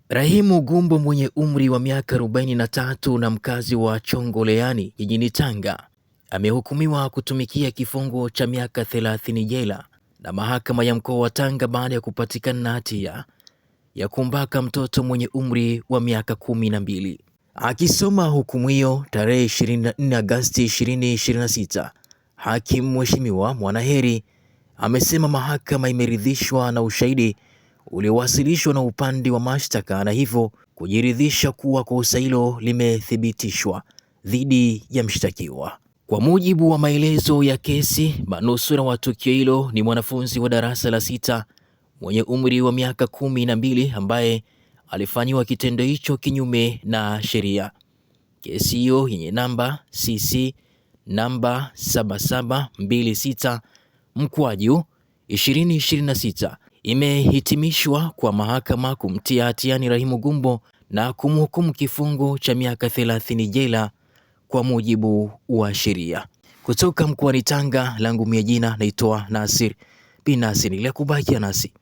Rahimu Gumbo mwenye umri wa miaka 43 na mkazi wa Chongoleani jijini Tanga amehukumiwa kutumikia kifungo cha miaka 30 jela na mahakama ya mkoa wa Tanga baada ya kupatikana na hatia ya kumbaka mtoto mwenye umri wa miaka 12. Akisoma hukumu hiyo tarehe 24 Agosti 2026, hakimu Mheshimiwa Mwanaheri amesema mahakama imeridhishwa na ushahidi uliowasilishwa na upande wa mashtaka na hivyo kujiridhisha kuwa kosa hilo limethibitishwa dhidi ya mshtakiwa. Kwa mujibu wa maelezo ya kesi, manusura wa tukio hilo ni mwanafunzi wa darasa la 6 mwenye umri wa miaka 12 ambaye alifanyiwa kitendo hicho kinyume na sheria. Kesi hiyo yenye namba CC namba 7726/2026 imehitimishwa kwa mahakama kumtia hatiani Rahimu Gumbo na kumhukumu kifungo cha miaka 30 jela kwa mujibu wa sheria. Kutoka mkoani Tanga, langu mia jina naitwa Nasir bin Nasir, ila kubakia nasi.